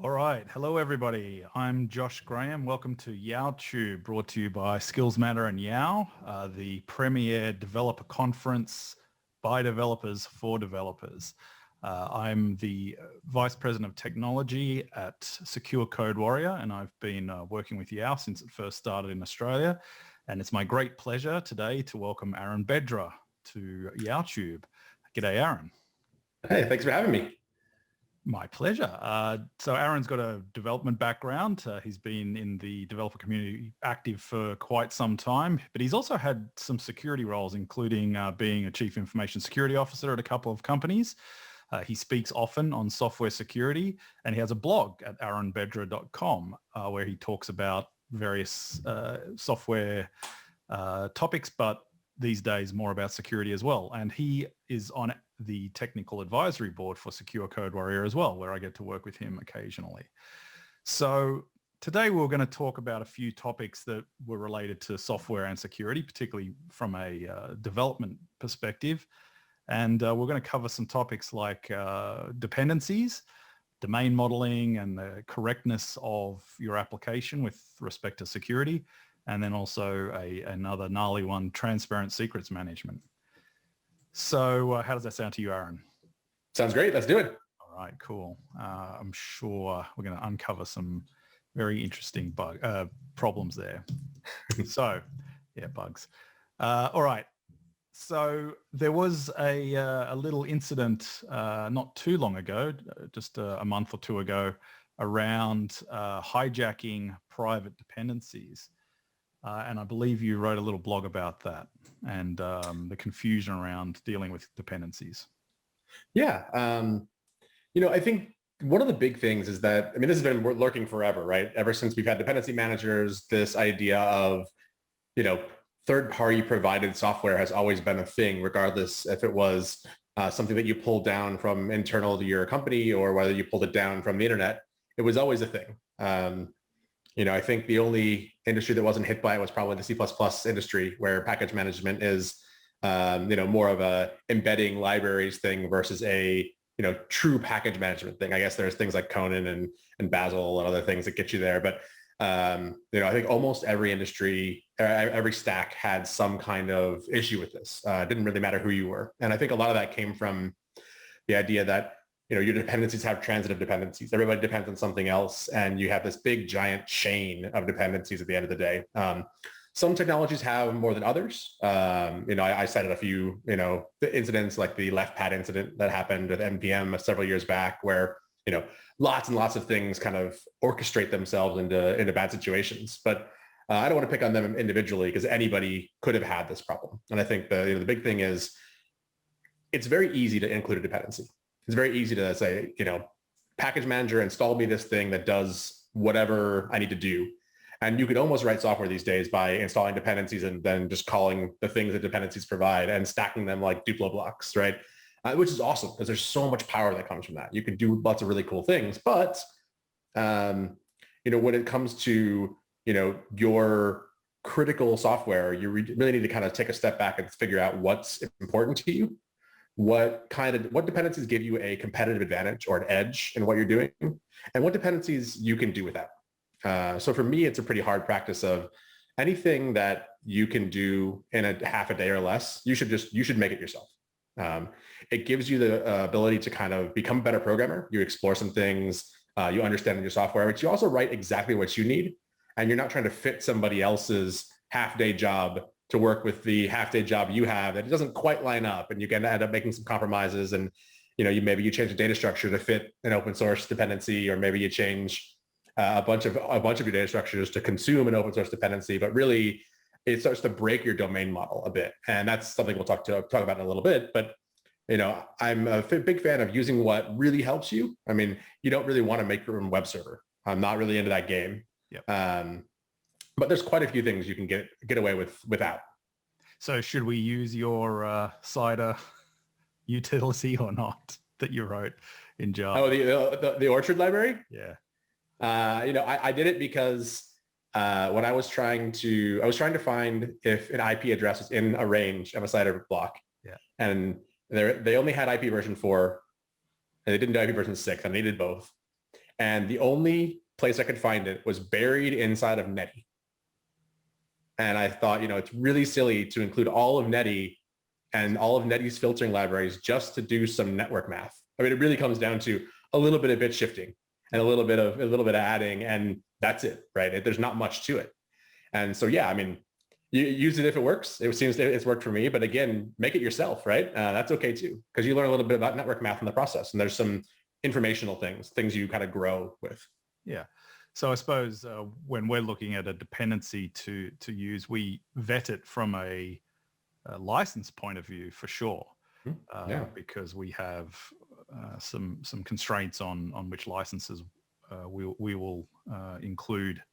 All right. Hello, everybody. I'm Josh Graham. Welcome to YOW, brought to you by Skills Matter and YOW, the premier developer conference by developers for developers. I'm the Vice President of Technology at Secure Code Warrior, and I've been working with YOW since it first started in Australia. And it's my great pleasure today to welcome Aaron Bedra to YOW. G'day, Aaron. Hey, thanks for having me. My pleasure. So Aaron's got a development background. He's been in the developer community active for quite some time, but he's also had some security roles, including being a chief information security officer at a couple of companies. He speaks often on software security, and he has a blog at aaronbedra.com where he talks about various software topics, but these days more about security as well. And he is on the technical advisory board for Secure Code Warrior as well, where I get to work with him occasionally. So today we're going to talk about a few topics that were related to software and security, particularly from a development perspective. And we're going to cover some topics like dependencies, domain modeling, and the correctness of your application with respect to security. And then also another gnarly one, transparent secrets management. So how does that sound to you, Aaron? Sounds great. Let's do it. All right, cool. I'm sure we're going to uncover some very interesting problems there. So, yeah, bugs. All right. So there was a little incident not too long ago, just a month or two ago, around hijacking private dependencies. And I believe you wrote a little blog about that and the confusion around dealing with dependencies. Yeah. I think one of the big things is that, this has been lurking forever, right? Ever since we've had dependency managers, this idea of, third-party provided software has always been a thing, regardless if it was something that you pulled down from internal to your company or whether you pulled it down from the internet. It was always a thing. I think the only industry that wasn't hit by it was probably the C++ industry, where package management is, more of a embedding libraries thing versus a, true package management thing. I guess there's things like Conan and Bazel and other things that get you there. But, I think almost every industry, every stack had some kind of issue with this. It didn't really matter who you were. And I think a lot of that came from the idea that your dependencies have transitive dependencies. Everybody depends on something else, and you have this big giant chain of dependencies at the end of the day. Some technologies have more than others. I cited a few, the incidents like the left pad incident that happened with NPM several years back, where lots and lots of things kind of orchestrate themselves into bad situations. But I don't want to pick on them individually, because anybody could have had this problem. And I think the big thing is it's very easy to include a dependency. It's very easy to say, package manager, install me this thing that does whatever I need to do. And you could almost write software these days by installing dependencies and then just calling the things that dependencies provide and stacking them like Duplo blocks, right? Which is awesome, because there's so much power that comes from that. You can do lots of really cool things. But, when it comes to, your critical software, you really need to kind of take a step back and figure out what's important to you. What dependencies give you a competitive advantage or an edge in what you're doing, and what dependencies you can do without. So for me, it's a pretty hard practice of anything that you can do in a half a day or less, you should make it yourself. It gives you the ability to kind of become a better programmer. You explore some things, you understand your software, but you also write exactly what you need, and you're not trying to fit somebody else's half-day job to work with the half-day job you have that it doesn't quite line up, and you can end up making some compromises. And maybe you change the data structure to fit an open source dependency, or maybe you change a bunch of your data structures to consume an open source dependency. But really, it starts to break your domain model a bit, and that's something we'll talk about in a little bit. But I'm a big fan of using what really helps you. You don't really want to make your own web server. I'm not really into that game. Yep. But there's quite a few things you can get away without. So should we use your cider utility or not that you wrote in Java? Oh, the Orchard library? Yeah. I did it because when I was trying to find if an IP address was in a range of a cider block. Yeah. And they only had IP version 4, and they didn't do IP version 6, and I needed both. And the only place I could find it was buried inside of Netty. And I thought, it's really silly to include all of Netty and all of Netty's filtering libraries just to do some network math. I mean, it really comes down to a little bit of bit shifting and a little bit of adding, and that's it, right? There's not much to it. And so, yeah, I mean, you use it if it works. It seems it's worked for me, but again, make it yourself, right? That's okay too, because you learn a little bit about network math in the process, and there's some informational things you kind of grow with. Yeah. So I suppose when we're looking at a dependency to use, we vet it from a license point of view for sure, because we have some constraints on which licenses we will include,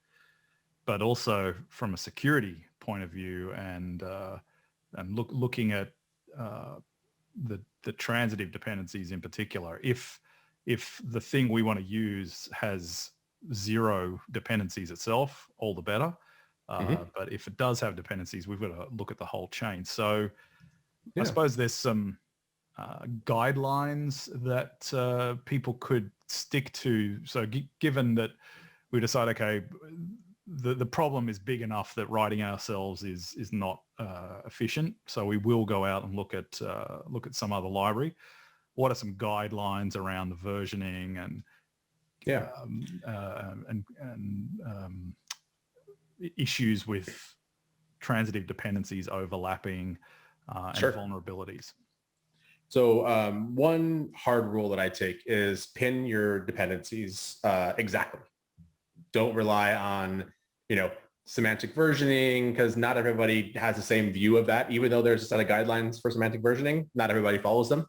but also from a security point of view, and looking at the transitive dependencies in particular. If the thing we want to use has 0 dependencies itself, all the better. But if it does have dependencies, we've got to look at the whole chain. So I suppose there's some guidelines that people could stick to. So given that we decide, okay, the problem is big enough that writing ourselves is not efficient, so we will go out and look at some other library. What are some guidelines around the versioning and issues with transitive dependencies overlapping and vulnerabilities? So one hard rule that I take is pin your dependencies exactly. Don't rely on, semantic versioning, because not everybody has the same view of that. Even though there's a set of guidelines for semantic versioning, not everybody follows them.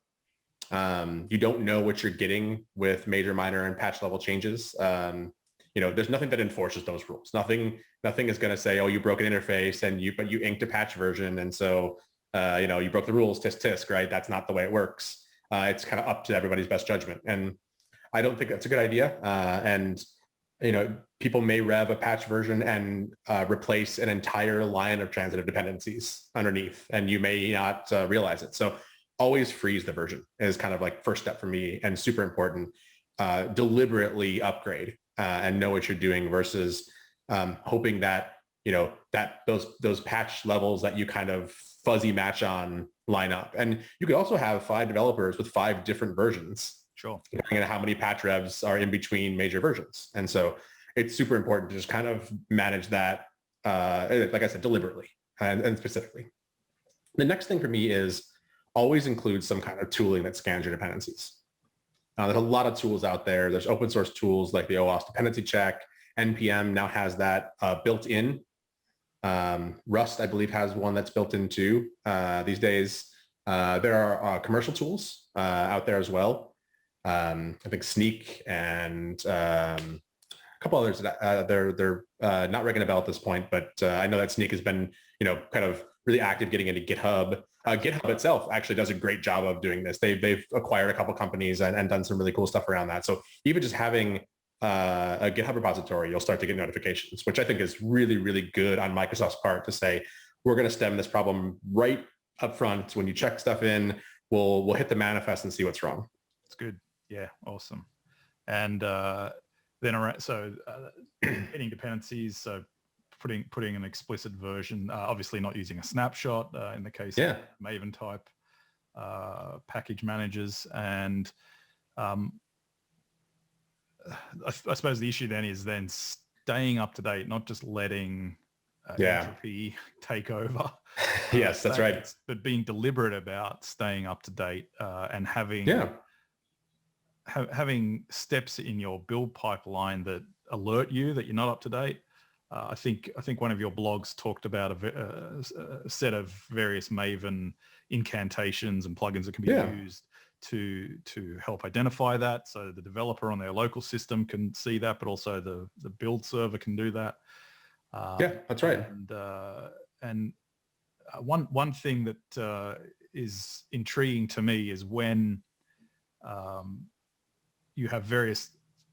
You don't know what you're getting with major, minor, and patch level changes. There's nothing that enforces those rules. Nothing is going to say, oh, you broke an interface but you inked a patch version, and so you broke the rules, tisk tisk, right? That's not the way it works. It's kind of up to everybody's best judgment, and I don't think that's a good idea. And people may rev a patch version and replace an entire line of transitive dependencies underneath, and you may not realize it. So always freeze the version is kind of like first step for me, and super important. Deliberately upgrade and know what you're doing versus hoping that that those patch levels that you kind of fuzzy match on line up. And you could also have 5 developers with 5 different versions. Sure. Depending on how many patch revs are in between major versions. And so it's super important to just kind of manage that, like I said, deliberately and specifically. The next thing for me is always include some kind of tooling that scans your dependencies. There's a lot of tools out there. There's open source tools like the OAuth dependency check. NPM now has that built in. Rust, I believe, has one that's built in too these days. There are commercial tools out there as well. I think Sneak and a couple others that they're not ringing a bell at this point, but I know that Sneak has been, kind of really active getting into GitHub. GitHub itself actually does a great job of doing this. They've acquired a couple companies and done some really cool stuff around that. So even just having a GitHub repository, you'll start to get notifications, which I think is really, really good on Microsoft's part to say, we're going to stem this problem right up front. When you check stuff in, we'll hit the manifest and see what's wrong. It's good. Yeah, awesome. And then hitting dependencies, so putting an explicit version, obviously not using a snapshot in the case of Maven type package managers. And I suppose the issue then is staying up to date, not just letting entropy take over. Yes, that's right. But being deliberate about staying up to date and having having steps in your build pipeline that alert you that you're not up to date. I think one of your blogs talked about a set of various Maven incantations and plugins that can be used to help identify that. So the developer on their local system can see that, but also the build server can do that. That's right. And one thing that is intriguing to me is when you have various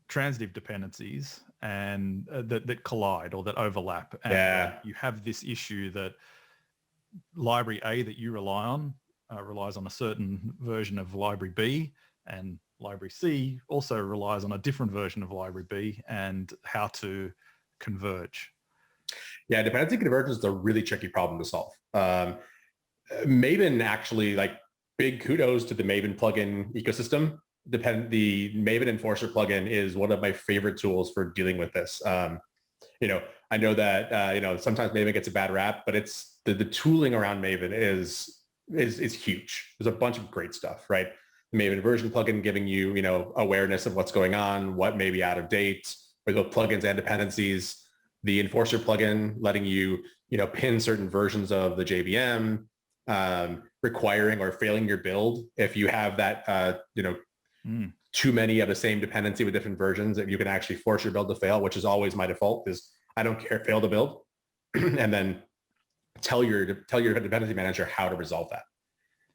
transitive dependencies and that collide or that overlap. And you have this issue that library A that you rely on relies on a certain version of library B, and library C also relies on a different version of library B and how to converge. Yeah, dependency convergence is a really tricky problem to solve. Maven actually, like, big kudos to the Maven plugin ecosystem. The Maven Enforcer plugin is one of my favorite tools for dealing with this. I know that sometimes Maven gets a bad rap, but it's the tooling around Maven is huge. There's a bunch of great stuff, right? The Maven version plugin giving you awareness of what's going on, what may be out of date, with both plugins and dependencies. The Enforcer plugin letting you pin certain versions of the JVM, requiring or failing your build if you have that too many of the same dependency with different versions, that you can actually force your build to fail, which is always my default, is I don't care, fail the build, and then tell your dependency manager how to resolve that.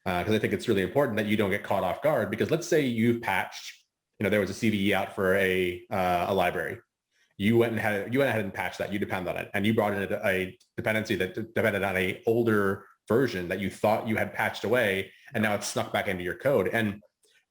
Because I think it's really important that you don't get caught off guard, because let's say you've patched, there was a CVE out for a library. You went ahead and patched that, you depend on it, and you brought in a dependency that depended on a older version that you thought you had patched away, and now it's snuck back into your code.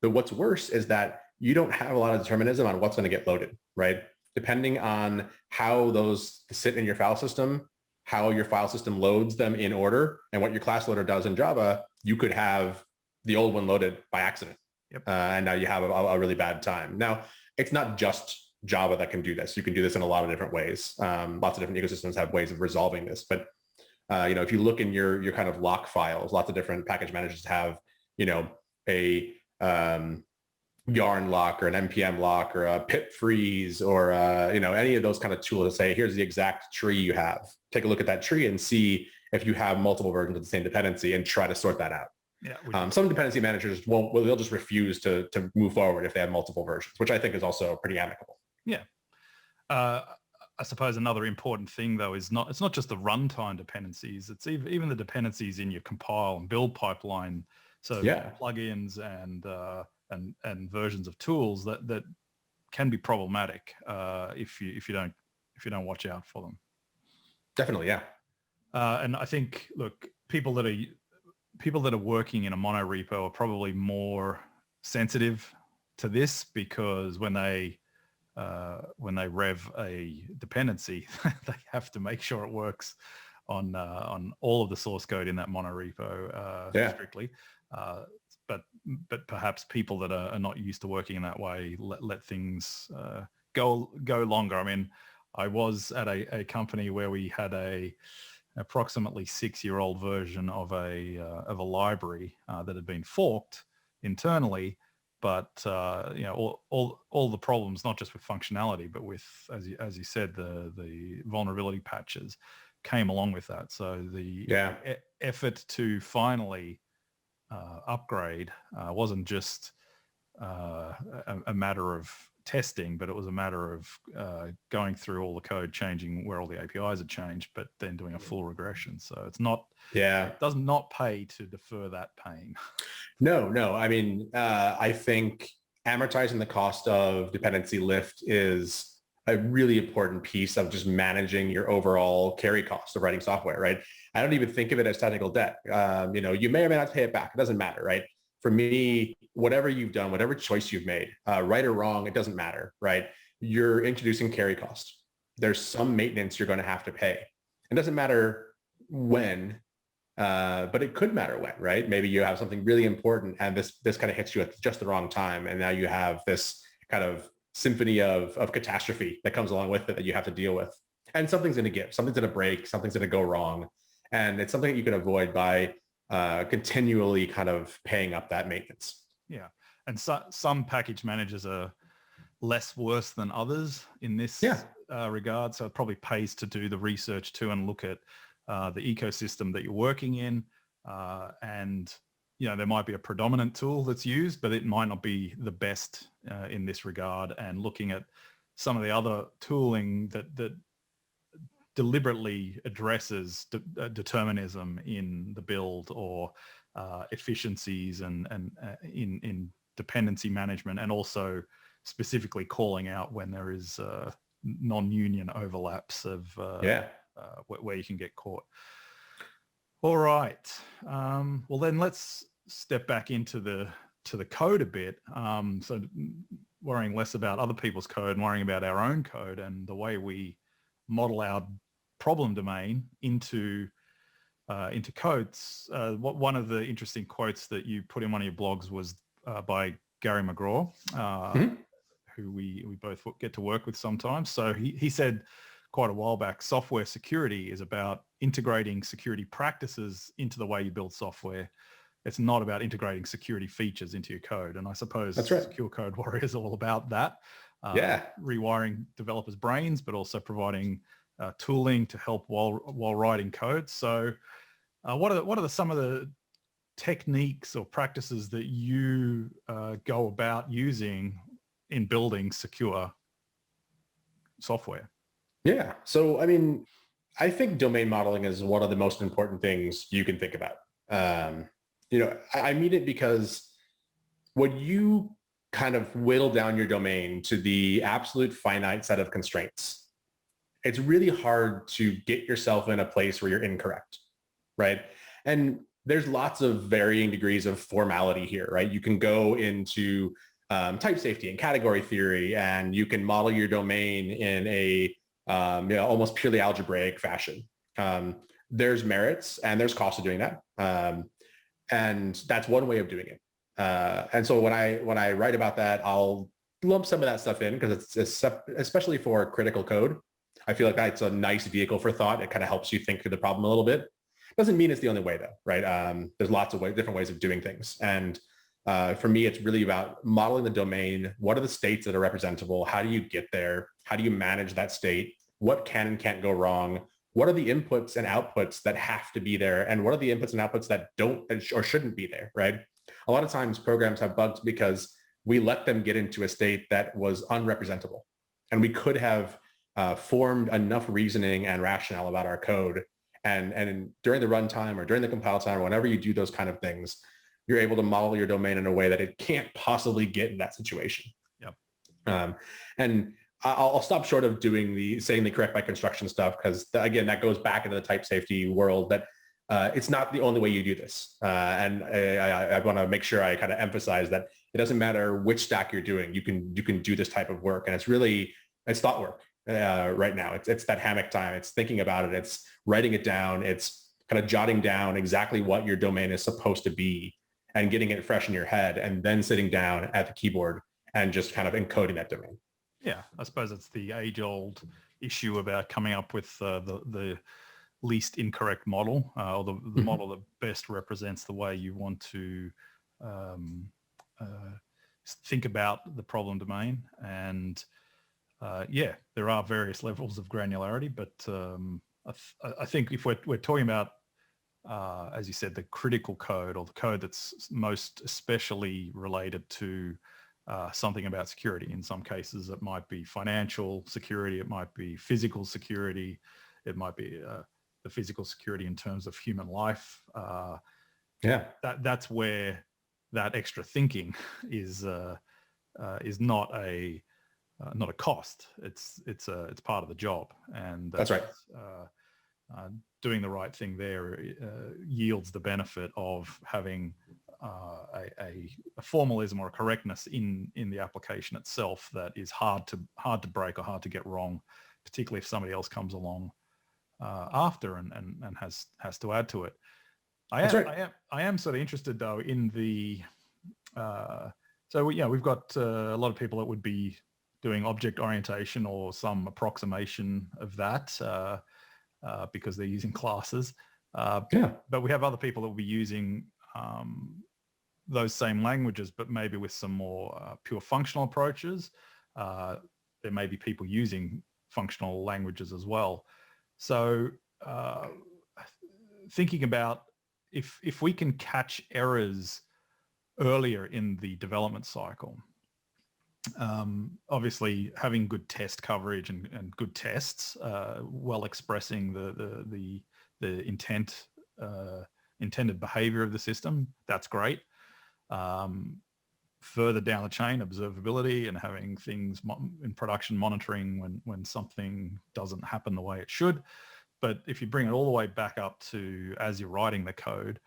But what's worse is that you don't have a lot of determinism on what's going to get loaded, right? Depending on how those sit in your file system, how your file system loads them in order, and what your class loader does in Java, you could have the old one loaded by accident. Yep. And now you have a really bad time. Now, it's not just Java that can do this. You can do this in a lot of different ways. Lots of different ecosystems have ways of resolving this. But if you look in your kind of lock files, lots of different package managers have a yarn lock or an npm lock or a pip freeze or any of those kind of tools to say, here's the exact tree you have. Take a look at that tree and see if you have multiple versions of the same dependency, and try to sort that out. Yeah. Some dependency managers they'll just refuse to move forward if they have multiple versions, which I think is also pretty amicable. Yeah. I suppose another important thing, though, it's not just the runtime dependencies. It's even the dependencies in your compile and build pipeline. So plugins and versions of tools that can be problematic if you don't watch out for them. Definitely, yeah. And I think, look, people that are working in a mono repo are probably more sensitive to this, because when they rev a dependency, they have to make sure it works on all of the source code in that mono repo strictly. But perhaps people that are not used to working in that way let things go longer. I mean, I was at a company where we had a approximately 6-year-old version of a library that had been forked internally, but all the problems, not just with functionality, but with, as you said, the vulnerability patches came along with that. So the effort to finally upgrade wasn't just a matter of testing, but it was a matter of going through all the code, changing where all the APIs had changed, but then doing a full regression. So it's not, it does not pay to defer that pain. No. I mean, I think amortizing the cost of dependency lift is a really important piece of just managing your overall carry cost of writing software, right? I don't even think of it as technical debt. You may or may not pay it back. It doesn't matter, right? For me, whatever you've done, whatever choice you've made, right or wrong, it doesn't matter, right? You're introducing carry cost. There's some maintenance you're going to have to pay. It doesn't matter when, but it could matter when, right? Maybe you have something really important and this kind of hits you at just the wrong time. And now you have this kind of symphony of catastrophe that comes along with it that you have to deal with. And something's going to give, something's going to break, something's going to go wrong. And it's something that you can avoid by continually kind of paying up that maintenance. Yeah. And some package managers are less worse than others in this regard. So it probably pays to do the research too and look at the ecosystem that you're working in. And, there might be a predominant tool that's used, but it might not be the best in this regard. And looking at some of the other tooling that deliberately addresses determinism in the build or efficiencies and in dependency management, and also specifically calling out when there is non-union overlaps of where you can get caught. All right. Well, then let's step back into the to the code a bit. So worrying less about other people's code and worrying about our own code and the way we model our problem domain into codes. One of the interesting quotes that you put in one of your blogs was by Gary McGraw, who we both get to work with sometimes. So he said quite a while back, software security is about integrating security practices into the way you build software. It's not about integrating security features into your code. And I suppose That's right. Secure Code Warrior is all about that. Rewiring developers' brains, but also providing tooling to help while writing code. So what are some of the techniques or practices that you go about using in building secure software? Yeah. So, I mean, I think domain modeling is one of the most important things you can think about. I mean it because when you kind of whittle down your domain to the absolute finite set of constraints, it's really hard to get yourself in a place where you're incorrect, right? And there's lots of varying degrees of formality here, right? You can go into type safety and category theory, and you can model your domain in a almost purely algebraic fashion. There's merits and there's cost of doing that. And that's one way of doing it. And so when I write about that, I'll lump some of that stuff in because it's especially for critical code. I feel like that's a nice vehicle for thought. It kind of helps you think through the problem a little bit. Doesn't mean it's the only way though, right? There's lots of different ways of doing things. And for me, it's really about modeling the domain. What are the states that are representable? How do you get there? How do you manage that state? What can and can't go wrong? What are the inputs and outputs that have to be there? And what are the inputs and outputs that don't or shouldn't be there, right? A lot of times programs have bugs because we let them get into a state that was unrepresentable. And we could have formed enough reasoning and rationale about our code. And during the runtime or during the compile time, or whenever you do those kind of things, you're able to model your domain in a way that it can't possibly get in that situation. Yep. And I'll stop short of saying the correct by construction stuff, because again, that goes back into the type safety world, that it's not the only way you do this. And I want to make sure I kind of emphasize that it doesn't matter which stack you're doing. You can do this type of work, and it's thought work right now. It's that hammock time. It's thinking about it. It's writing it down. It's kind of jotting down exactly what your domain is supposed to be and getting it fresh in your head, and then sitting down at the keyboard and just kind of encoding that domain. Yeah, I suppose it's the age-old issue about coming up with the least incorrect model, or the model that best represents the way you want to think about the problem domain. And there are various levels of granularity, but I think if we're talking about, as you said, the critical code, or the code that's most especially related to something about security. In some cases, it might be financial security, it might be physical security, it might be the physical security in terms of human life. That's where that extra thinking is not a cost. It's part of the job, and that's right. Doing the right thing there yields the benefit of having a formalism or a correctness in the application itself that is hard to break or hard to get wrong, particularly if somebody else comes along after and has to add to it. I am sort of interested though in the we've got a lot of people that would be doing object orientation or some approximation of that because they're using classes. But we have other people that will be using those same languages, but maybe with some more pure functional approaches. There may be people using functional languages as well. So thinking about if we can catch errors earlier in the development cycle, obviously having good test coverage and good tests, well expressing the intended behavior of the system, that's great. Further down the chain, observability and having things in production monitoring when something doesn't happen the way it should. But if you bring it all the way back up to as you're writing the code,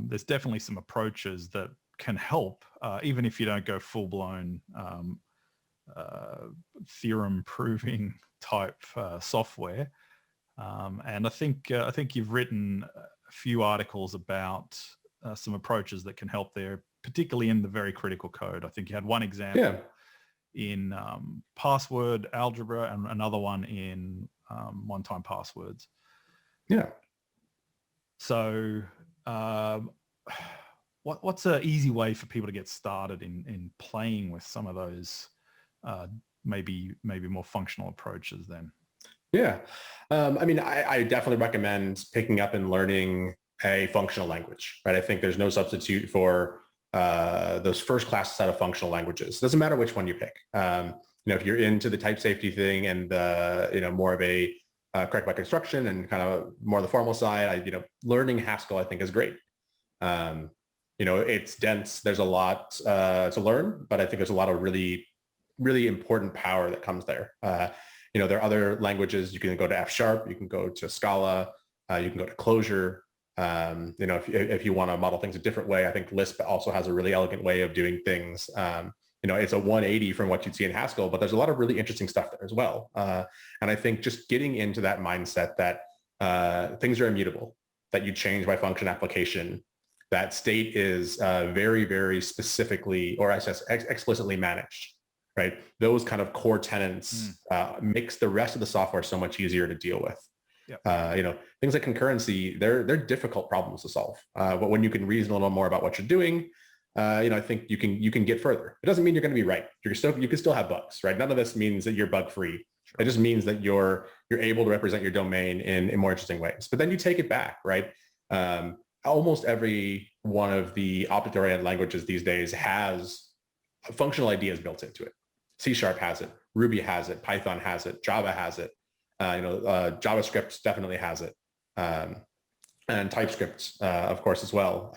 there's definitely some approaches that can help, even if you don't go full-blown theorem proving type software. And I think you've written a few articles about some approaches that can help there, particularly in the very critical code. I think you had one example in password algebra and another one in one-time passwords. Yeah. So what's an easy way for people to get started in playing with some of those maybe more functional approaches then? Yeah. I mean, I definitely recommend picking up and learning a functional language, right? I think there's no substitute for those first class set of functional languages. Doesn't matter which one you pick. If you're into the type safety thing and more of a correct by construction and kind of more the formal side, learning Haskell I think is great. It's dense. There's a lot to learn, but I think there's a lot of really, really important power that comes there. There are other languages. You can go to F#, you can go to Scala, you can go to Clojure. If you want to model things a different way, I think Lisp also has a really elegant way of doing things. It's a 180 from what you'd see in Haskell, but there's a lot of really interesting stuff there as well. And I think just getting into that mindset that things are immutable, that you change by function application, that state is very, very specifically, or I guess explicitly managed, right? Those kind of core tenets makes the rest of the software so much easier to deal with. Yep. Things like concurrency, they're difficult problems to solve. But when you can reason a little more about what you're doing, I think you can get further. It doesn't mean you're going to be right. You can still have bugs, right? None of this means that you're bug free. Sure. It just means that you're able to represent your domain in more interesting ways. But then you take it back, right? Almost every one of the object-oriented languages these days has functional ideas built into it. C# has it, Ruby has it, Python has it, Java has it. JavaScript definitely has it, and TypeScript, of course, as well.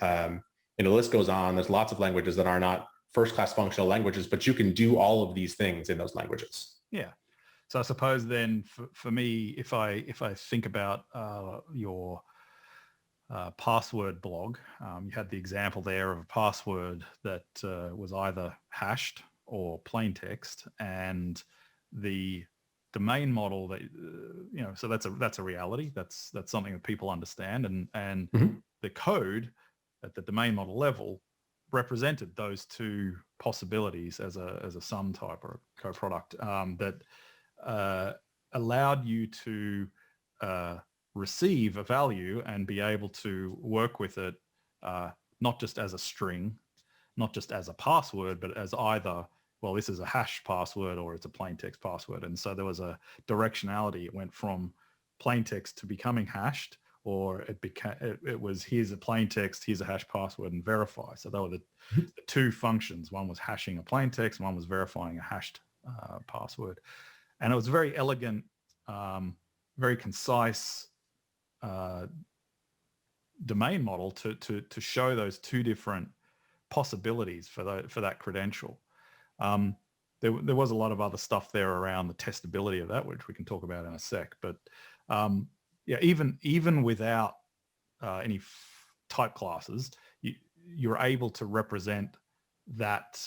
The list goes on. There's lots of languages that are not first-class functional languages, but you can do all of these things in those languages. Yeah. So I suppose then, for me, if I think about your password blog, you had the example there of a password that was either hashed or plain text, and the domain model that so that's a reality. That's something that people understand, and the code at the domain model level represented those two possibilities as a sum type or a co-product that allowed you to receive a value and be able to work with it, not just as a string, not just as a password, but as either, well, this is a hash password or it's a plain text password. And so there was a directionality. It went from plain text to becoming hashed, or it was, here's a plain text, here's a hash password, and verify. So they were the two functions. One was hashing a plain text, one was verifying a hashed password. And it was very elegant, very concise domain model to show those two different possibilities for that credential. There was a lot of other stuff there around the testability of that, which we can talk about in a sec. But even without any type classes, you're able to represent that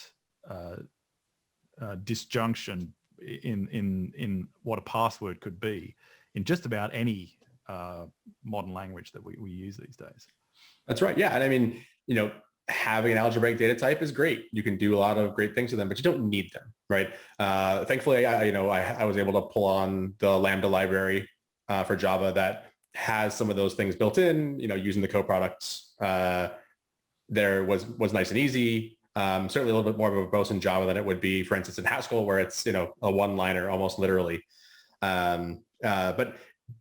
disjunction in what a password could be in just about any modern language that we use these days. That's right. Yeah. And I mean, having an algebraic data type is great. You can do a lot of great things with them, but you don't need them, right? Thankfully, I was able to pull on the Lambda library for Java that has some of those things built in, using the co-products. There was nice and easy. Certainly a little bit more verbose in Java than it would be, for instance, in Haskell, where it's, a one-liner almost literally. But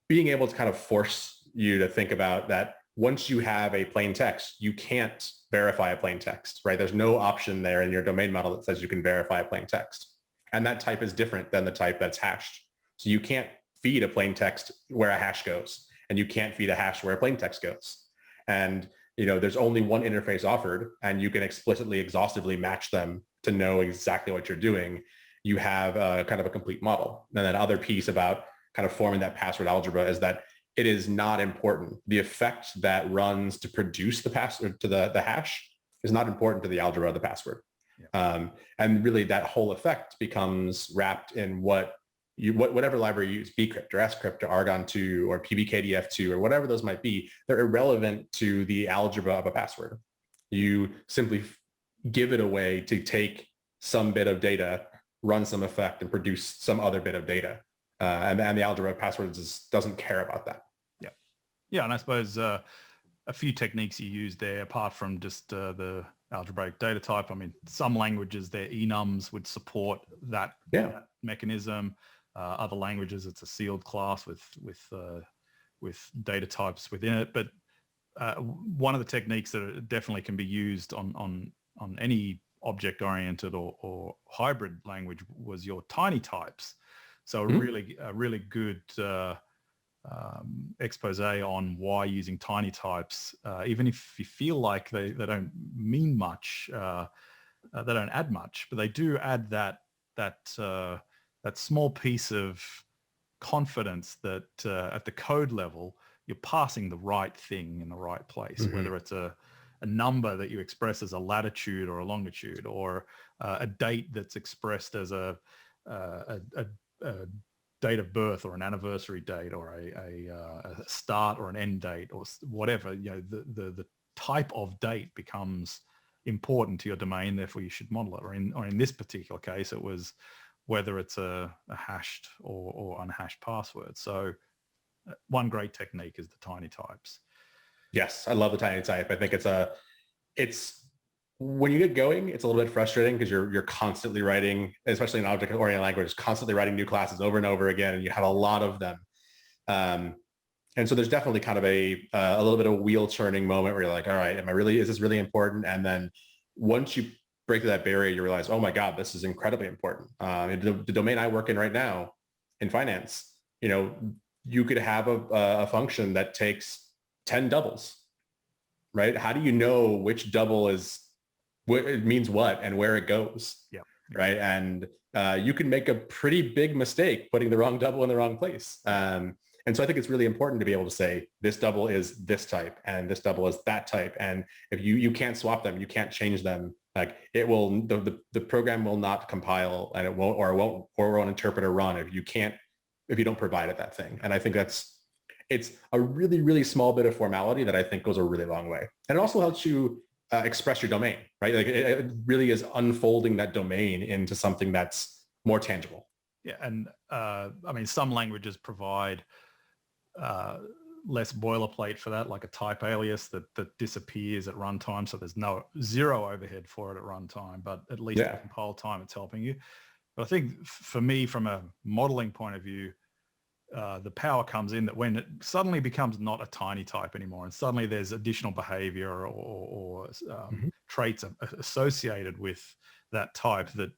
being able to kind of force you to think about that once you have a plain text, you can't verify a plain text, right? There's no option there in your domain model that says you can verify a plain text. And that type is different than the type that's hashed. So you can't feed a plain text where a hash goes, and you can't feed a hash where a plain text goes. And there's only one interface offered, and you can explicitly, exhaustively match them to know exactly what you're doing. You have kind of a complete model. And then other piece about kind of forming that password algebra is that it is not important. The effect that runs to produce the password to the hash is not important to the algebra of the password. Yeah. And really that whole effect becomes wrapped in whatever library you use, bcrypt or scrypt or argon2 or pbkdf2 or whatever those might be, they're irrelevant to the algebra of a password. You simply give it a way to take some bit of data, run some effect, and produce some other bit of data. And the algebra of passwords doesn't care about that. Yeah. Yeah, and I suppose a few techniques you use there, apart from just the algebraic data type. I mean, some languages, their enums would support that mechanism. Other languages, it's a sealed class with data types within it. But one of the techniques that definitely can be used on any object-oriented or hybrid language was your tiny types. So a really good expose on why using tiny types, even if you feel like they don't mean much, they don't add much, but they do add that small piece of confidence that at the code level, you're passing the right thing in the right place, whether it's a number that you express as a latitude or a longitude, or a date that's expressed as a date of birth or an anniversary date or a start or an end date or whatever. The type of date becomes important to your domain, therefore you should model it. Or in this particular case, it was whether it's a hashed or unhashed password. So one great technique is the tiny types. Yes, I love the tiny type. I think it's when you get going, it's a little bit frustrating because you're constantly writing, especially in object-oriented language, constantly writing new classes over and over again, and you have a lot of them. And so there's definitely kind of a little bit of wheel churning moment where you're like, all right, is this really important? And then once you break through that barrier, you realize, oh my God, this is incredibly important. The domain I work in right now in finance, you could have a function that takes 10 doubles, right? How do you know which double it means what and where it goes? Yeah. Right. And you can make a pretty big mistake putting the wrong double in the wrong place. And so I think it's really important to be able to say this double is this type and this double is that type. And if you can't swap them, you can't change them. Like the program will not compile, and it won't interpret or run if you don't provide it that thing. And I think it's a really, really small bit of formality that I think goes a really long way. And it also helps you express your domain, right? Like it really is unfolding that domain into something that's more tangible. Yeah, and some languages provide less boilerplate for that, like a type alias that disappears at runtime, so there's zero overhead for it at runtime, but at least at compile time it's helping you. But I think for me, from a modeling point of view, the power comes in that when it suddenly becomes not a tiny type anymore, and suddenly there's additional behavior or traits associated with that type that,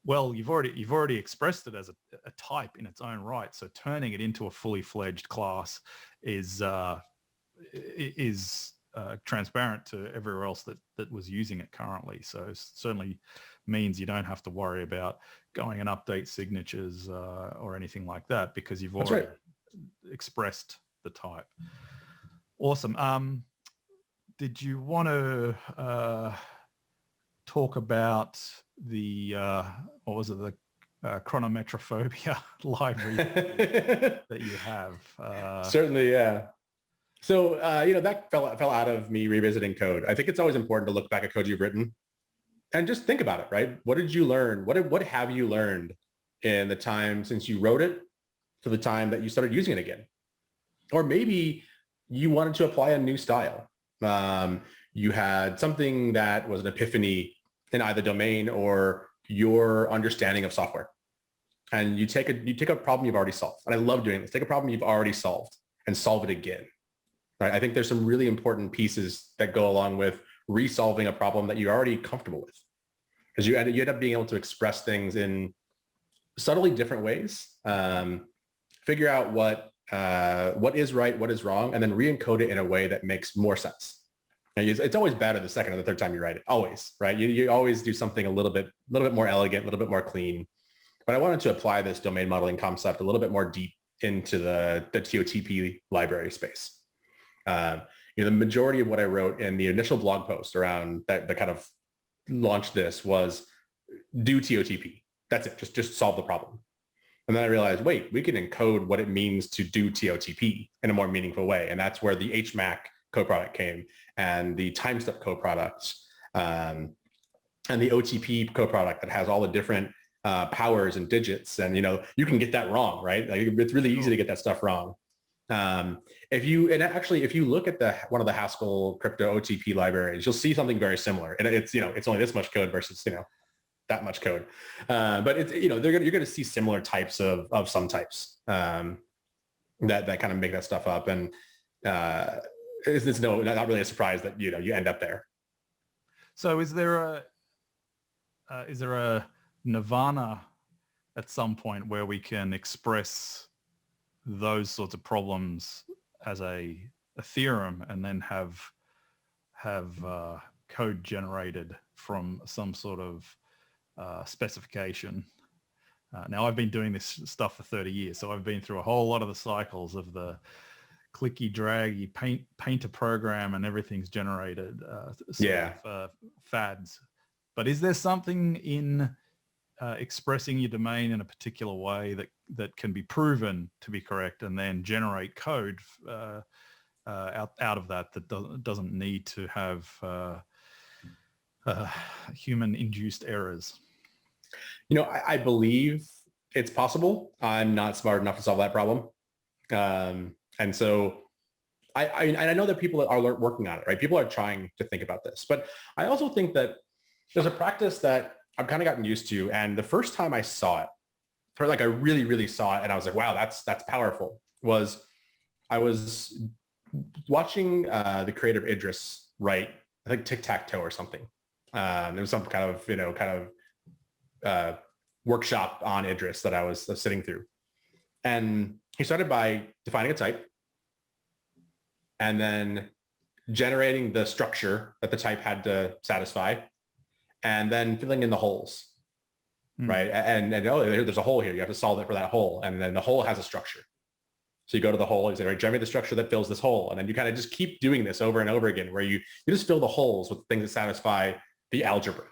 well, you've already expressed it as a type in its own right. So turning it into a fully fledged class is transparent to everywhere else that was using it currently. So it certainly means you don't have to worry about going and update signatures or anything like that, because you've already expressed the type. Awesome. Did you want to talk about the what was it, the chronometrophobia library that you have? Certainly, yeah. So that fell out of me revisiting code. I think it's always important to look back at code you've written and just think about it, right? What did you learn? What have you learned in the time since you wrote it to the time that you started using it again? Or maybe you wanted to apply a new style. You had something that was an epiphany in either domain or your understanding of software. And you take a problem you've already solved. And I love doing this. Take a problem you've already solved and solve it again. Right? I think there's some really important pieces that go along with resolving a problem that you're already comfortable with, because you end up being able to express things in subtly different ways, figure out what is right, what is wrong, and then re-encode it in a way that makes more sense. And it's always better the second or the third time you write it, always, right? You always do something a little bit more elegant, a little bit more clean. But I wanted to apply this domain modeling concept a little bit more deep into the TOTP library space. the majority of what I wrote in the initial blog post around that kind of launched this was do TOTP. That's it. Just solve the problem. And then I realized, wait, we can encode what it means to do TOTP in a more meaningful way. And that's where the HMAC co-product came, and the time step co-products, and the OTP co-product that has all the different powers and digits. And, you can get that wrong, right? Like, it's really easy to get that stuff wrong. If you look at one of the Haskell crypto OTP libraries, you'll see something very similar. And it's only this much code versus, that much code. But it's, you're going to see similar types of some types that kind of make that stuff up. And it's not really a surprise that, you end up there. So is there a nirvana at some point where we can express those sorts of problems as a theorem and then have code generated from some sort of specification? Now, I've been doing this stuff for 30 years, so I've been through a whole lot of the cycles of the clicky draggy paint a program and everything's generated fads. But is there something in expressing your domain in a particular way that can be proven to be correct and then generate code out of that doesn't need to have human-induced errors? I believe it's possible. I'm not smart enough to solve that problem. And so I know that people are working on it, right? People are trying to think about this. But I also think that there's a practice that I've kind of gotten used to. And the first time I saw it, I really, really saw it, and I was like, wow, that's powerful, I was watching the creator Idris write, I think, tic-tac-toe or something. There was some kind of workshop on Idris that I was sitting through. And he started by defining a type and then generating the structure that the type had to satisfy, and then filling in the holes, right? And there's a hole here. You have to solve it for that hole. And then the hole has a structure. So you go to the hole, you say, right, generate the structure that fills this hole. And then you kind of just keep doing this over and over again, where you just fill the holes with things that satisfy the algebra.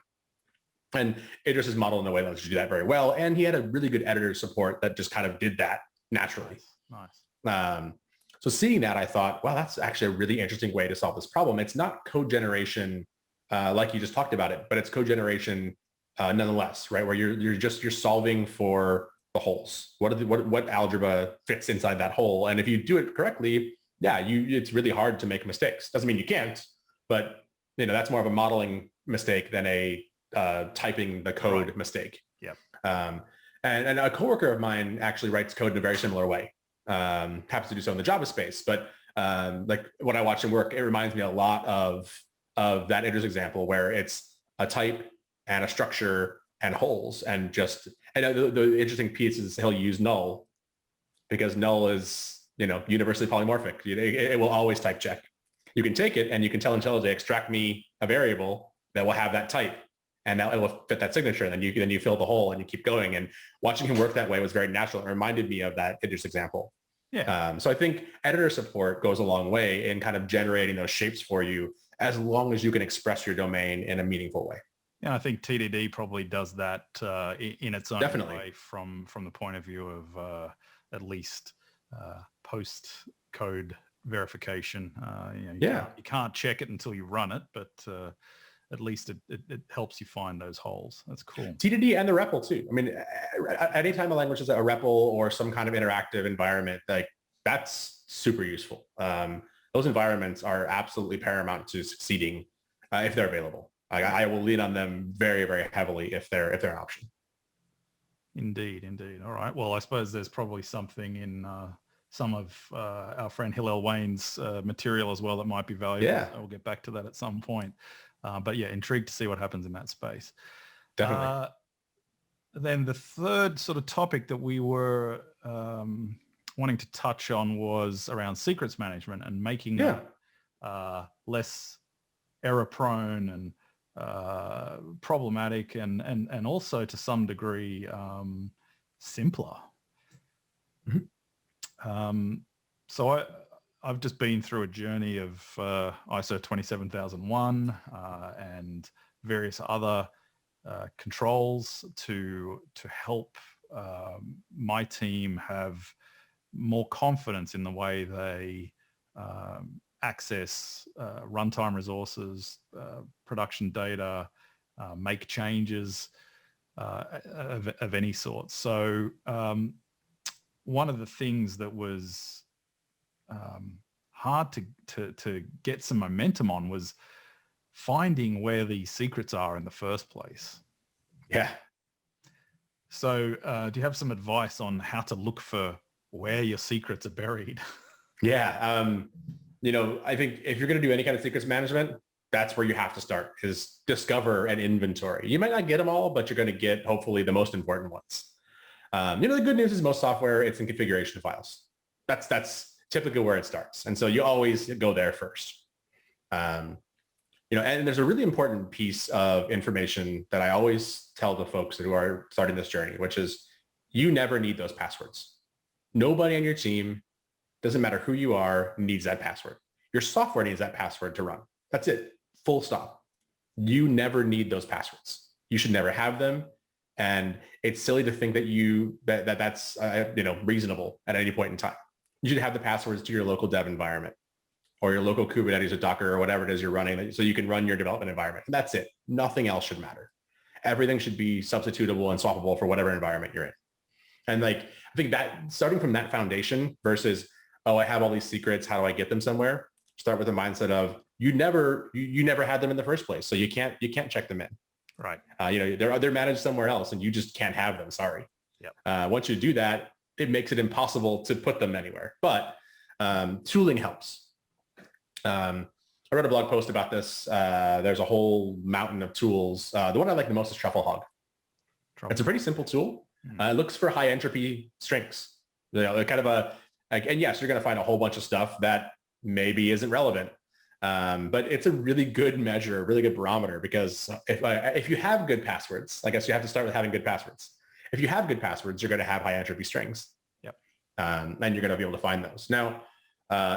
And Idris is modeled in a way that lets you do that very well. And he had a really good editor support that just kind of did that naturally. Nice. So seeing that, I thought, wow, that's actually a really interesting way to solve this problem. It's not code generation like you just talked about it, but it's code generation nonetheless, right? Where you're solving for the holes. What algebra fits inside that hole? And if you do it correctly, it's really hard to make mistakes. Doesn't mean you can't, but that's more of a modeling mistake than a typing the code mistake. Yeah. And a coworker of mine actually writes code in a very similar way. Happens to do so in the Java space, but like when I watch him work, it reminds me a lot of that Idris example, where it's a type and a structure and holes, and the interesting piece is he'll use null, because null is universally polymorphic. It will always type check. You can take it and you can tell IntelliJ, extract me a variable that will have that type, and it will fit that signature. And then you fill the hole and you keep going. And watching him work that way was very natural. It reminded me of that Idris example. Yeah. So I think editor support goes a long way in kind of generating those shapes for you, as long as you can express your domain in a meaningful way. Yeah, I think TDD probably does that in its own way from the point of view of at least post code verification. You can't check it until you run it, but at least it helps you find those holes. That's cool. TDD and the REPL too. I mean, anytime a language is a REPL or some kind of interactive environment, like, that's super useful. Those environments are absolutely paramount to succeeding if they're available. I will lean on them very, very heavily if they're an option. Indeed. All right. Well, I suppose there's probably something in some of our friend Hillel Wayne's material as well that might be valuable. Yeah. We'll get back to that at some point. But yeah, intrigued to see what happens in that space. Definitely. Then the third sort of topic that we were wanting to touch on was around secrets management and making it less error prone and problematic and also to some degree simpler. Mm-hmm. So I've just been through a journey of ISO 27001 and various other controls to help my team have more confidence in the way they access runtime resources, production data, make changes of any sort. So one of the things that was hard to get some momentum on was finding where these secrets are in the first place. Yeah. So do you have some advice on how to look for where your secrets are buried? Yeah. I think if you're going to do any kind of secrets management, that's where you have to start, is discover an inventory. You might not get them all, but you're going to get hopefully the most important ones. The good news is most software, it's in configuration files. That's typically where it starts. And so you always go there first. And there's a really important piece of information that I always tell the folks who are starting this journey, which is you never need those passwords. Nobody on your team, doesn't matter who you are, needs that password. Your software needs that password to run. That's it. Full stop. You never need those passwords. You should never have them. And it's silly to think that that's reasonable at any point in time. You should have the passwords to your local dev environment or your local Kubernetes or Docker or whatever it is you're running, so you can run your development environment. And that's it. Nothing else should matter. Everything should be substitutable and swappable for whatever environment you're in. And I think that starting from that foundation versus, I have all these secrets, how do I get them somewhere? Start with the mindset of you never had them in the first place, so you can't check them in. Right. They're managed somewhere else, and you just can't have them. Sorry. Yep. Once you do that, it makes it impossible to put them anywhere. But tooling helps. I wrote a blog post about this. There's a whole mountain of tools. The one I like the most is Trufflehog. It's a pretty simple tool. It looks for high entropy strings. And yes, you're going to find a whole bunch of stuff that maybe isn't relevant. But it's a really good measure, a really good barometer, because if you have good passwords, I guess you have to start with having good passwords. If you have good passwords, you're going to have high entropy strings. Yep. And you're going to be able to find those. Now,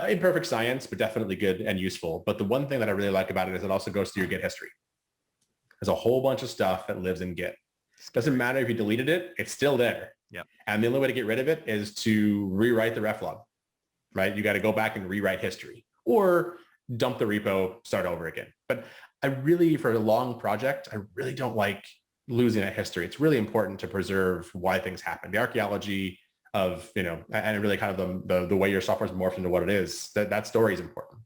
imperfect science, but definitely good and useful. But the one thing that I really like about it is it also goes through your Git history. There's a whole bunch of stuff that lives in Git. Doesn't matter if you deleted it, it's still there. Yep. And the only way to get rid of it is to rewrite the ref log, right? You got to go back and rewrite history or dump the repo, start over again. But for a long project, I really don't like losing that history. It's really important to preserve why things happen. The archaeology of, and really kind of the way your software is morphed into what it is, that story is important.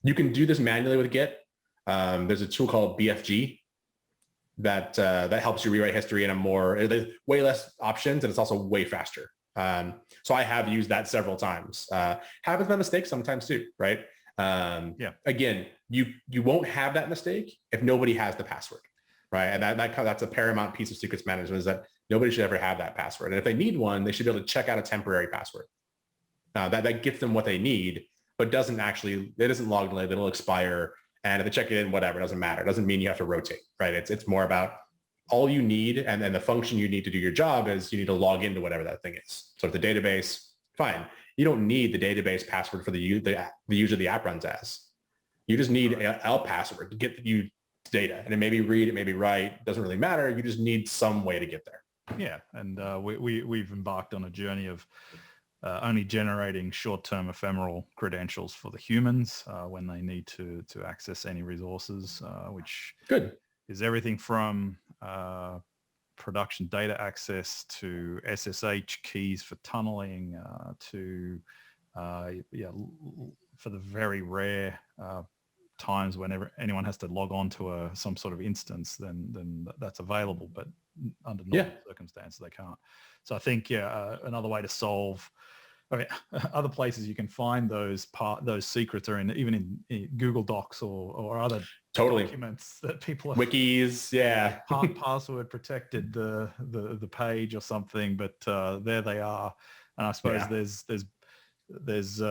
You can do this manually with Git. There's a tool called BFG that helps you rewrite history in there's way less options, and it's also way faster. So I have used that several times. Happens by mistake sometimes too, right? Again, you won't have that mistake if nobody has the password, right? And that's a paramount piece of secrets management, is that nobody should ever have that password. And if they need one, they should be able to check out a temporary password. That gets them what they need, but it isn't logged in, it'll expire. And if they check it in, whatever, it doesn't matter. It doesn't mean you have to rotate, right? It's more about all you need, and then the function you need to do your job is you need to log into whatever that thing is. So if the database, fine. You don't need the database password for the user the app runs as. You just need a password to get you data. And it may be read, it may be write, doesn't really matter. You just need some way to get there. Yeah, and we've embarked on a journey of only generating short-term ephemeral credentials for the humans when they need to access any resources, which is everything from production data access to SSH keys for tunneling to for the very rare times whenever anyone has to log on to some sort of instance, then that's available, but under normal circumstances they can't. So I think another way to solve, other places you can find those secrets are even in Google Docs or other documents that people have wikis, password protected the page or something, but there they are. And I suppose there's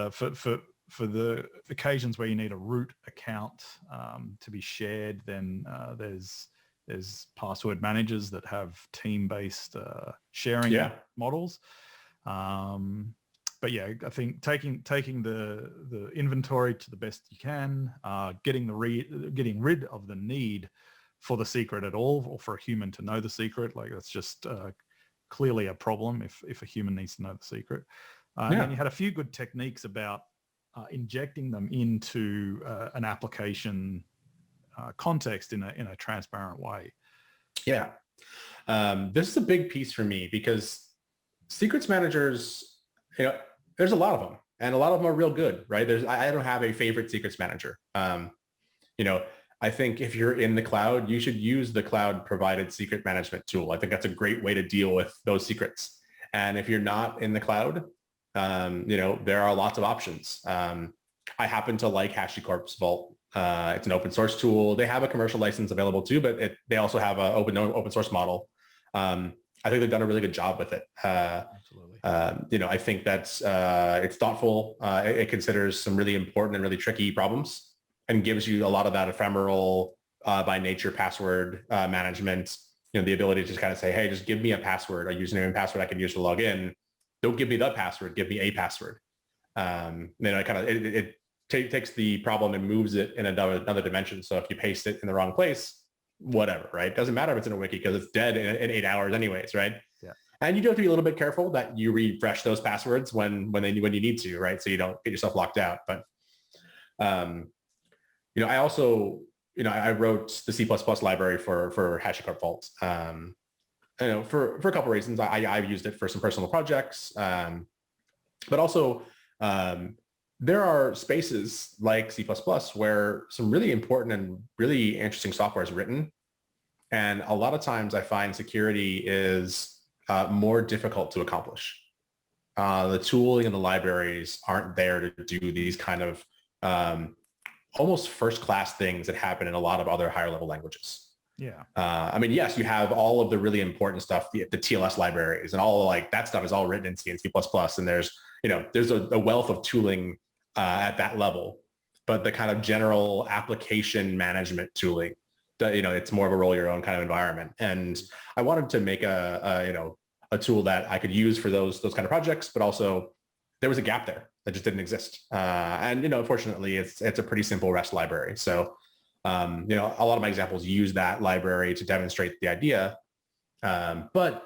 for the occasions where you need a root account to be shared, then there's password managers that have team-based sharing models. But yeah, I think taking the inventory to the best you can, getting rid of the need for the secret at all, or for a human to know the secret. Like that's just clearly a problem if a human needs to know the secret. And then you had a few good techniques about injecting them into an application context in a transparent way. Yeah. This is a big piece for me because secrets managers, there's a lot of them, and a lot of them are real good, right? I don't have a favorite secrets manager. I think if you're in the cloud, you should use the cloud provided secret management tool. I think that's a great way to deal with those secrets. And if you're not in the cloud, there are lots of options. I happen to like HashiCorp's Vault. It's an open source tool. They have a commercial license available too, but they also have an open source model. I think they've done a really good job with it. Absolutely. I think that's it's thoughtful. It considers some really important and really tricky problems and gives you a lot of that ephemeral by nature password management. The ability to just kind of say, hey, just give me a password, a username and password I can use to log in. Don't give me the password, give me a password. It takes the problem and moves it in another dimension. So if you paste it in the wrong place, whatever, right? Doesn't matter if it's in a wiki because it's dead in 8 hours anyways, right? Yeah. And you do have to be a little bit careful that you refresh those passwords when you need to, right? So you don't get yourself locked out. But, I also, I wrote the C++ library for HashiCorp Vault. For a couple of reasons. I've used it for some personal projects, but also there are spaces like C++ where some really important and really interesting software is written. And a lot of times I find security is more difficult to accomplish. The tooling and the libraries aren't there to do these kind of almost first-class things that happen in a lot of other higher level languages. Yeah. Yes, you have all of the really important stuff, the TLS libraries and all like that stuff is all written in C and C++. And there's a wealth of tooling at that level, but the kind of general application management tooling, it's more of a roll your own kind of environment. And I wanted to make a tool that I could use for those kind of projects, but also there was a gap there that just didn't exist. Fortunately, it's a pretty simple REST library. So, a lot of my examples use that library to demonstrate the idea. But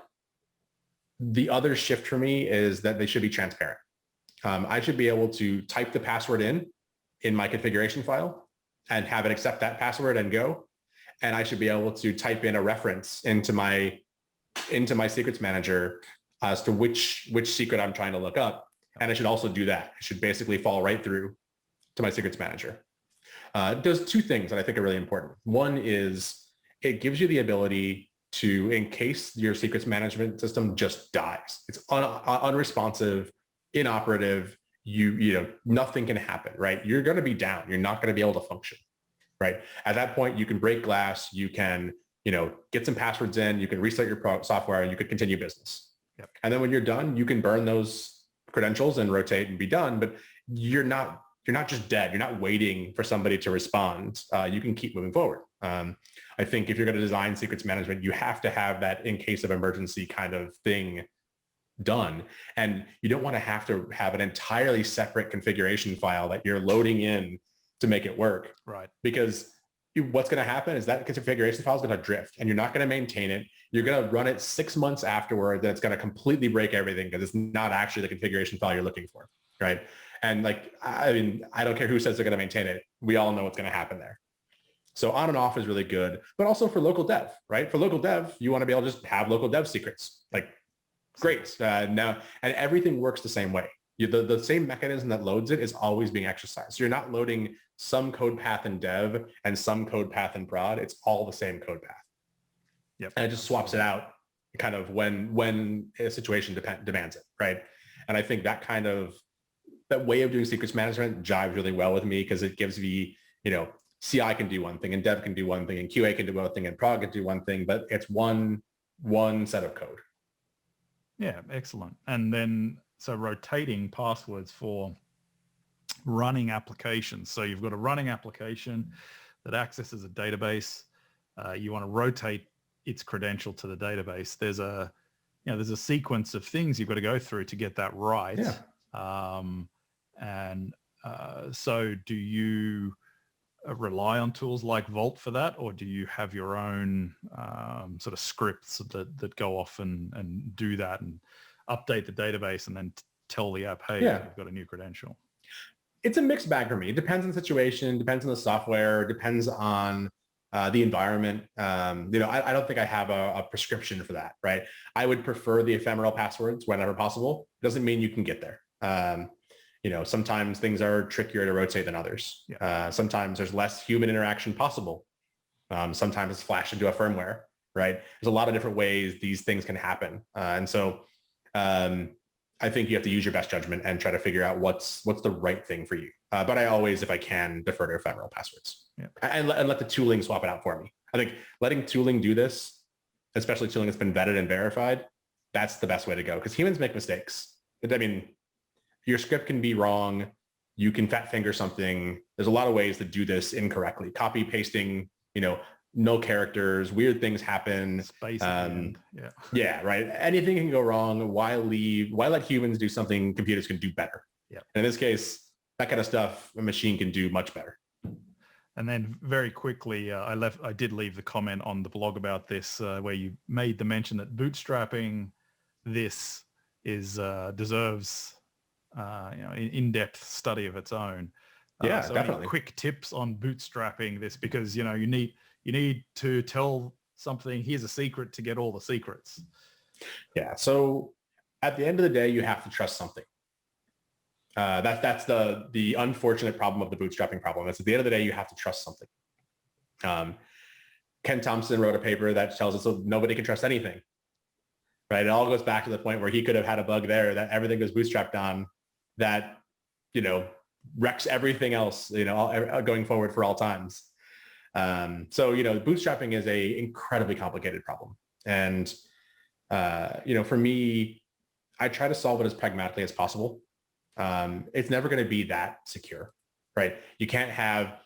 the other shift for me is that they should be transparent. I should be able to type the password in my configuration file and have it accept that password and go. And I should be able to type in a reference into my secrets manager as to which secret I'm trying to look up. And I should also do that. It should basically fall right through to my secrets manager. It does two things that I think are really important. One is it gives you the ability to, in case your secrets management system just dies, it's unresponsive, inoperative, nothing can happen, right? You're going to be down. You're not going to be able to function, right? At that point, you can break glass. You can, get some passwords in. You can reset your software and you could continue business. Yep. And then when you're done, you can burn those credentials and rotate and be done, but you're not just dead. You're not waiting for somebody to respond. You can keep moving forward. I think if you're going to design secrets management, you have to have that in case of emergency kind of thing done. And you don't want to have an entirely separate configuration file that you're loading in to make it work. Right. Because what's going to happen is that configuration file is going to drift and you're not going to maintain it. You're going to run it 6 months afterward. That's going to completely break everything because it's not actually the configuration file you're looking for. Right. And I don't care who says they're going to maintain it. We all know what's going to happen there. So on and off is really good, but also for local dev, right? For local dev, you want to be able to just have local dev secrets. Great. Now, and everything works the same way. The same mechanism that loads it is always being exercised. So you're not loading some code path in dev and some code path in prod. It's all the same code path. Yep. And it just swaps it out kind of when a situation demands it, right? And I think that way of doing secrets management jives really well with me because it gives me, CI can do one thing and dev can do one thing and QA can do one thing and prod can do one thing, but it's one set of code. Yeah, excellent. And then, so rotating passwords for running applications. So you've got a running application that accesses a database. You want to rotate its credential to the database. There's a sequence of things you've got to go through to get that right. Yeah. And so do you rely on tools like Vault for that, or do you have your own sort of scripts that go off and do that and update the database and then tell the app, hey, Yeah. you've got a new credential? It's a mixed bag for me. It depends on the situation, depends on the software, depends on the environment. I don't think I have a prescription for that, right? I would prefer the ephemeral passwords whenever possible. Doesn't mean you can get there. Sometimes things are trickier to rotate than others. Yeah. Sometimes there's less human interaction possible. Sometimes it's flashed into a firmware, right? There's a lot of different ways these things can happen. And so I think you have to use your best judgment and try to figure out what's the right thing for you. But I always, if I can, defer to ephemeral passwords. Yeah. And let the tooling swap it out for me. I think letting tooling do this, especially tooling that's been vetted and verified, that's the best way to go, because humans make mistakes. I mean, your script can be wrong. You can fat finger something. There's a lot of ways to do this incorrectly. Copy, pasting, no characters, weird things happen. Space at the end. Yeah. Yeah, right. Anything can go wrong. Why let humans do something computers can do better? Yeah. And in this case, that kind of stuff a machine can do much better. And then very quickly, I did leave the comment on the blog about this, where you made the mention that bootstrapping this deserves in-depth study of its own. Yeah, so definitely. Any quick tips on bootstrapping this, because you need to tell something, here's a secret to get all the secrets. Yeah. So at the end of the day, you have to trust something. That's the unfortunate problem of the bootstrapping problem. Is at the end of the day, you have to trust something. Ken Thompson wrote a paper that tells us that nobody can trust anything. Right? It all goes back to the point where he could have had a bug there that everything was bootstrapped on, that wrecks everything else, going forward for all times. So bootstrapping is a incredibly complicated problem, and for me, I try to solve it as pragmatically as possible. It's never going to be that secure, right? You can't have,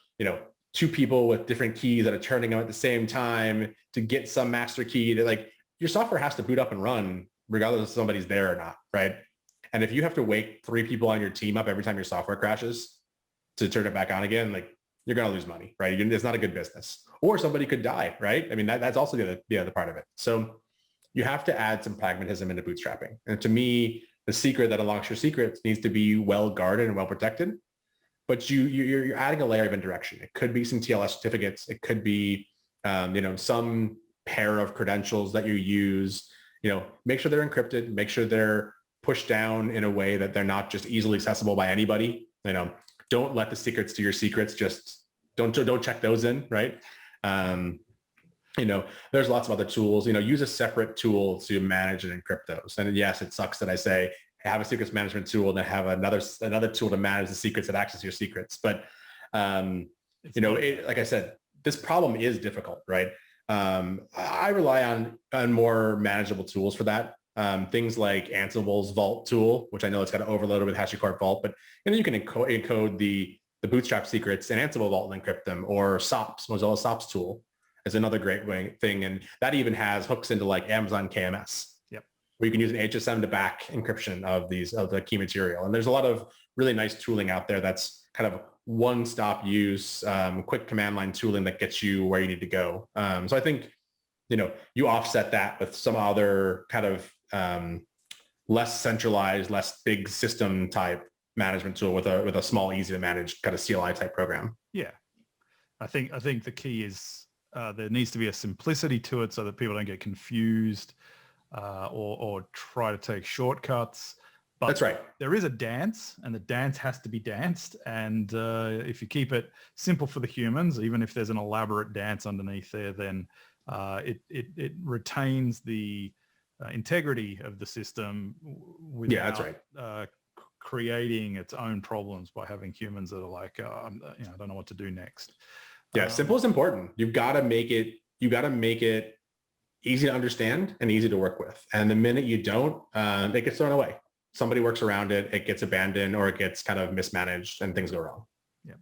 two people with different keys that are turning them at the same time to get some master key. That, your software has to boot up and run regardless if somebody's there or not, right? And if you have to wake 3 people on your team up every time your software crashes to turn it back on again, you're going to lose money, right? It's not a good business. Or somebody could die, right? I mean, that's also the other part of it. So you have to add some pragmatism into bootstrapping. And to me, the secret that unlocks your secrets needs to be well guarded and well protected. But you're adding a layer of indirection. It could be some TLS certificates. It could be some pair of credentials that you use. Make sure they're encrypted. Make sure they're pushed down in a way that they're not just easily accessible by anybody. Don't let the secrets to your secrets. Just don't check those in, right? There's lots of other tools. Use a separate tool to manage and encrypt those. And yes, it sucks that I say have a secrets management tool and then have another tool to manage the secrets that access your secrets. But like I said, this problem is difficult, right? I rely on more manageable tools for that. Things like Ansible's Vault tool, which I know it's got overloaded with HashiCorp Vault, but you can encode the Bootstrap secrets in Ansible Vault and encrypt them. Or SOPs, Mozilla SOPs tool is another great thing, and that even has hooks into Amazon KMS. Yep. Where you can use an HSM to back encryption of the key material. And there's a lot of really nice tooling out there that's kind of one-stop use, quick command line tooling that gets you where you need to go. So I think, you offset that with some other kind of less centralized, less big system type management tool with a small, easy to manage kind of CLI type program. Yeah. I think the key is there needs to be a simplicity to it so that people don't get confused or try to take shortcuts. But that's right. There is a dance, and the dance has to be danced. And if you keep it simple for the humans, even if there's an elaborate dance underneath there, then it retains the integrity of the system without that's right. Creating its own problems by having humans that are I don't know what to do next. Yeah, simple is important. You've got to make it easy to understand and easy to work with. And the minute you don't, it gets thrown away. Somebody works around it, it gets abandoned, or it gets kind of mismanaged and things go wrong. Yeah.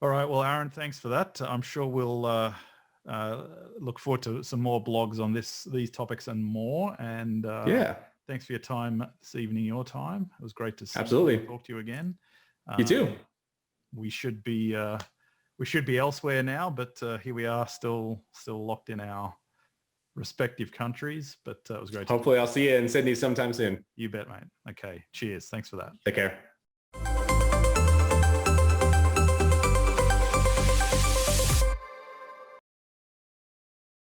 All right. Well, Aaron, thanks for that. I'm sure we'll look forward to some more blogs on these topics and more. And yeah, Thanks for your time this evening, your time. It was great to see Absolutely. you and talk to you again. You too. We should be elsewhere now, but here we are, still locked in our respective countries. But it was great. Hopefully, I'll see you in Sydney sometime soon. You bet, mate. Okay. Cheers. Thanks for that. Take care.